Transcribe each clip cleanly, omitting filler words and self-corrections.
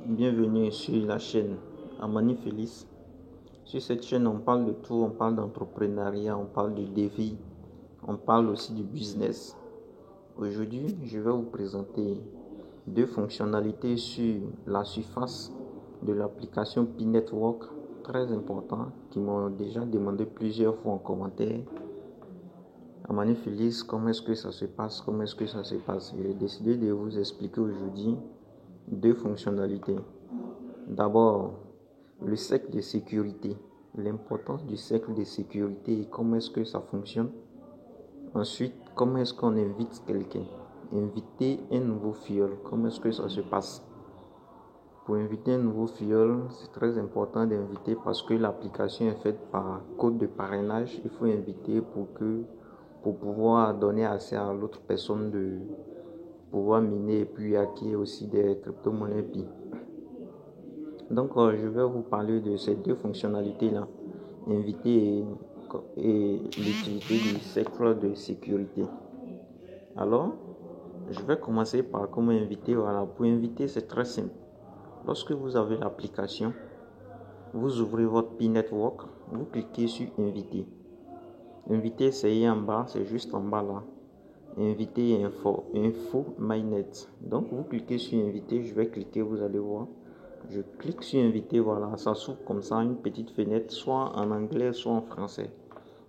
Bienvenue sur la chaîne Amani Félix. Sur cette chaîne, on parle de tout, on parle d'entrepreneuriat, on parle de défi, on parle aussi du business. Aujourd'hui, je vais vous présenter deux fonctionnalités sur la surface de l'application P-Network, très important, qui m'ont déjà demandé plusieurs fois en commentaire. Amani Félix, comment est-ce que ça se passe? J'ai décidé de vous expliquer aujourd'hui deux fonctionnalités. D'abord, le cercle de sécurité, l'importance du cercle de sécurité et comment est-ce que ça fonctionne. Ensuite, comment est-ce qu'on invite quelqu'un? Inviter un nouveau filleul, comment est-ce que ça se passe? Pour inviter un nouveau filleul, c'est très important d'inviter parce que l'application est faite par code de parrainage. Il faut inviter pour pouvoir donner accès à l'autre personne de pouvoir miner et puis acquérir aussi des crypto-monnaies Pi. Donc, je vais vous parler de ces deux fonctionnalités-là, inviter et l'utilité du cercle de sécurité. Alors, je vais commencer par comment inviter. Voilà, pour inviter, c'est très simple. Lorsque vous avez l'application, vous ouvrez votre P-Network, vous cliquez sur inviter. Inviter, c'est en bas, c'est juste en bas là. Inviter info MyNet. Donc, vous cliquez sur inviter, je vais cliquer, vous allez voir. Je clique sur inviter, voilà, ça s'ouvre comme ça, une petite fenêtre, soit en anglais, soit en français.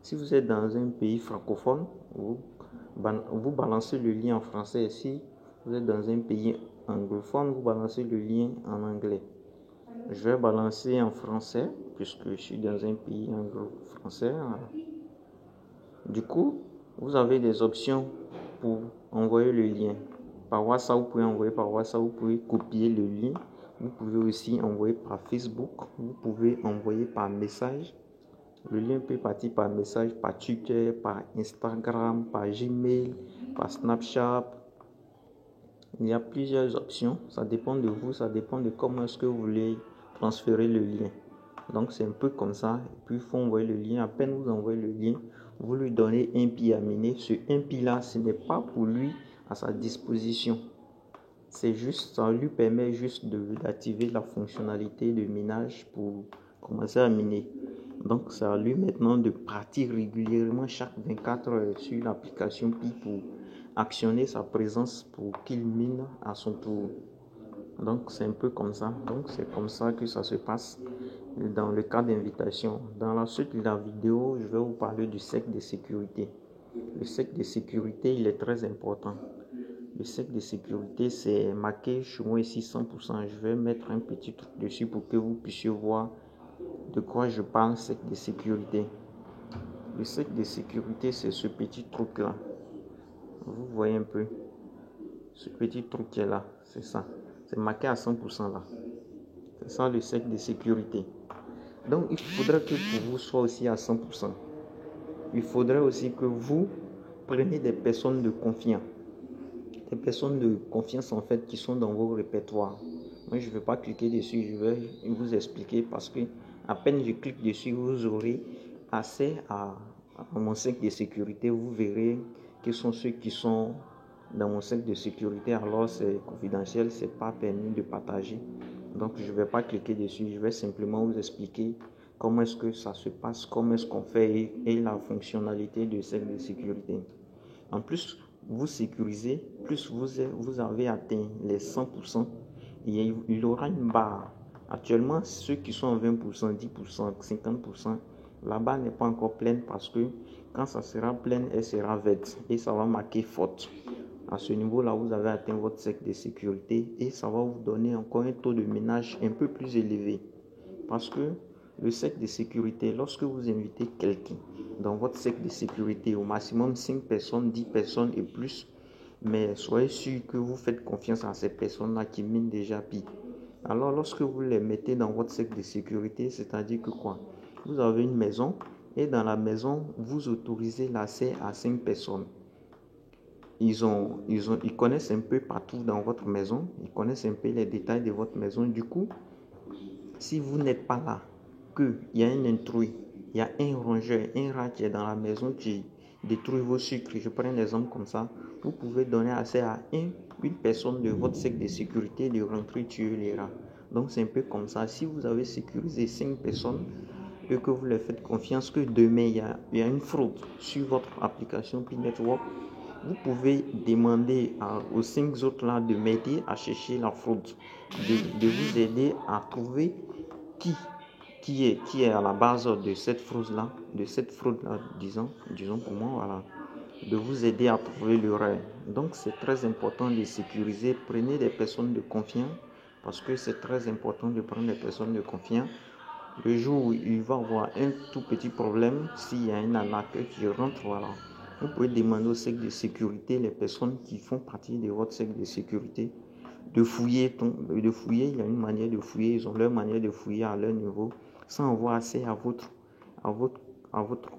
Si vous êtes dans un pays francophone, vous balancez le lien en français. Si vous êtes dans un pays anglophone, vous balancez le lien en anglais. Je vais balancer en français, puisque je suis dans un pays anglo-français. Du coup, vous avez des options pour envoyer le lien. Par WhatsApp, vous pouvez envoyer par WhatsApp, vous pouvez copier le lien. Vous pouvez aussi envoyer par Facebook, vous pouvez envoyer par message. Le lien peut partir par message, par Twitter, par Instagram, par Gmail, par Snapchat. Il y a plusieurs options, ça dépend de vous, ça dépend de comment est-ce que vous voulez transférer le lien. Donc c'est un peu comme ça, et puis il faut envoyer le lien. À peine vous envoyez le lien, vous lui donnez un Pi à miner. Ce un Pi là, ce n'est pas pour lui à sa disposition. C'est juste, ça lui permet juste d'activer la fonctionnalité de minage pour commencer à miner. Donc, c'est à lui maintenant de partir régulièrement chaque 24 heures sur l'application Pi pour actionner sa présence pour qu'il mine à son tour. Donc, c'est un peu comme ça. Donc, c'est comme ça que ça se passe dans le cas d'invitation. Dans la suite de la vidéo, je vais vous parler du cercle de sécurité. Le cercle de sécurité, il est très important. Le cercle de sécurité, c'est marqué chez moi ici 100%. Je vais mettre un petit truc dessus pour que vous puissiez voir de quoi je parle, cercle de sécurité. Le cercle de sécurité, c'est ce petit truc-là. Vous voyez un peu. Ce petit truc qui est là, c'est ça. C'est marqué à 100% là. C'est ça le cercle de sécurité. Donc, il faudrait que pour vous soit aussi à 100%. Il faudrait aussi que vous preniez des personnes de confiance. Des personnes de confiance en fait qui sont dans vos répertoires. Moi je ne vais pas cliquer dessus, je vais vous expliquer parce que à peine je clique dessus, vous aurez accès à mon cercle de sécurité. Vous verrez quels sont ceux qui sont dans mon cercle de sécurité. Alors c'est confidentiel, c'est pas permis de partager. Donc je ne vais pas cliquer dessus, je vais simplement vous expliquer comment est-ce que ça se passe, comment est-ce qu'on fait et la fonctionnalité de cercle de sécurité. En plus, vous sécurisez, plus vous avez atteint les 100%, il y aura une barre. Actuellement, ceux qui sont à 20%, 10%, 50%, la barre n'est pas encore pleine parce que quand ça sera pleine, elle sera verte et ça va marquer faute. À ce niveau-là, vous avez atteint votre cercle de sécurité et ça va vous donner encore un taux de minage un peu plus élevé. Parce que le cercle de sécurité, lorsque vous invitez quelqu'un dans votre cercle de sécurité, au maximum 5 personnes, 10 personnes et plus, mais soyez sûr que vous faites confiance à ces personnes-là qui minent déjà Pi. Alors, lorsque vous les mettez dans votre cercle de sécurité, c'est-à-dire que quoi? Vous avez une maison et dans la maison, vous autorisez l'accès à 5 personnes. Ils connaissent un peu partout dans votre maison, ils connaissent un peu les détails de votre maison. Du coup, si vous n'êtes pas là, qu'il y a un intrus, il y a un rongeur, un rat qui est dans la maison qui détruit vos sucres, je prends un exemple comme ça, Vous pouvez donner accès à une personne de votre cercle de sécurité de rentrer tuer les rats. Donc c'est un peu comme ça. Si vous avez sécurisé 5 personnes et que vous leur faites confiance que demain il y a une fraude sur votre application P-Network, vous pouvez demander aux 5 autres là de m'aider à chercher la fraude, de vous aider à trouver qui est à la base de cette fraude-là, disons pour moi, voilà, de vous aider à trouver l'erreur. Donc c'est très important de sécuriser. Prenez des personnes de confiance parce que c'est très important de prendre des personnes de confiance. Le jour où il va y avoir un tout petit problème, s'il y a un arnaqueur qui rentre, voilà, vous pouvez demander au cercle de sécurité, les personnes qui font partie de votre cercle de sécurité, de fouiller. Il y a une manière de fouiller, ils ont leur manière de fouiller à leur niveau, sans avoir accès à votre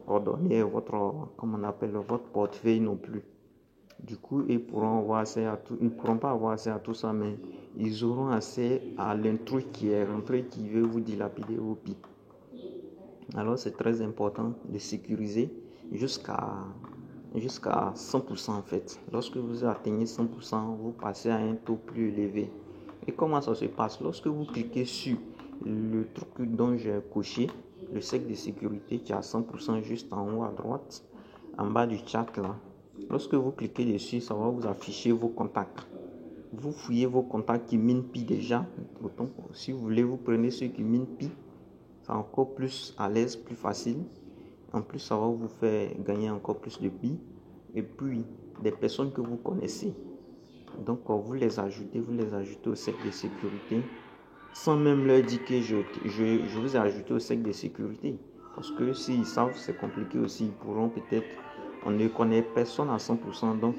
coordonnée, comme on appelle, votre portefeuille non plus. Du coup, ils pourront avoir accès à tout. Ils ne pourront pas avoir accès à tout ça, mais ils auront accès à l'intrus qui est rentré, qui veut vous dilapider vos billes. Alors, c'est très important de sécuriser jusqu'à 100% en fait. Lorsque vous atteignez 100%, vous passez à un taux plus élevé. Et comment ça se passe? Lorsque vous cliquez sur le truc dont j'ai coché, le cercle de sécurité qui est à 100% juste en haut à droite, en bas du chat là, lorsque vous cliquez dessus, ça va vous afficher vos contacts. Vous fouillez vos contacts qui minent Pi déjà. Autant, si vous voulez, vous prenez ceux qui minent Pi. C'est encore plus à l'aise, plus facile. En plus, ça va vous faire gagner encore plus de Pi. Et puis, des personnes que vous connaissez. Donc, vous les ajoutez au cercle de sécurité sans même leur dire que je vous ai ajouté au cercle de sécurité. Parce que s'ils savent, c'est compliqué aussi. Ils pourront peut-être, on ne connaît personne à 100%. Donc,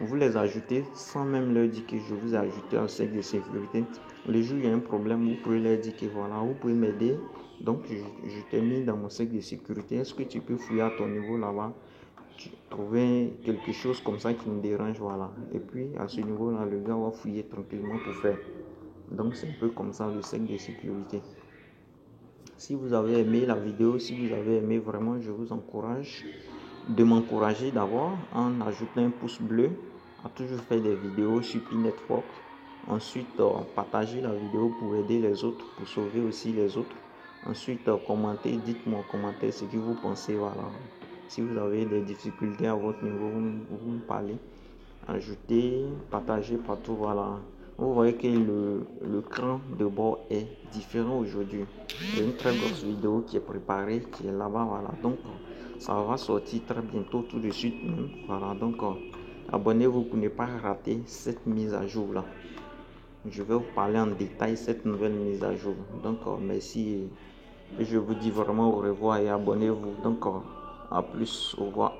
vous les ajoutez sans même leur dire que je vous ai ajouté au cercle de sécurité. Le jour où il y a un problème, vous pouvez leur dire que voilà, vous pouvez m'aider. Donc, je t'ai mis dans mon cercle de sécurité. Est-ce que tu peux fouiller à ton niveau là-bas? Trouver quelque chose comme ça qui me dérange, voilà. Et puis, à ce niveau-là, le gars va fouiller tranquillement pour faire. Donc, c'est un peu comme ça le cercle de sécurité. Si vous avez aimé la vidéo, si vous avez aimé vraiment, je vous encourage de m'encourager d'abord en ajoutant un pouce bleu, à toujours faire des vidéos sur P-Network. Ensuite, partagez la vidéo pour aider les autres, pour sauver aussi les autres. Ensuite, commentez, dites-moi en commentaire ce que vous pensez, voilà. Si vous avez des difficultés à votre niveau, vous me parlez. Ajoutez, partagez partout, voilà. Vous voyez que le cran de bord est différent aujourd'hui. Il y a une très grosse vidéo qui est préparée, qui est là-bas, voilà. Donc, ça va sortir très bientôt, tout de suite même. Voilà, donc, abonnez-vous pour ne pas rater cette mise à jour là. Je vais vous parler en détail cette nouvelle mise à jour. Donc, merci. Et je vous dis vraiment au revoir et abonnez-vous. Donc, à plus, au revoir.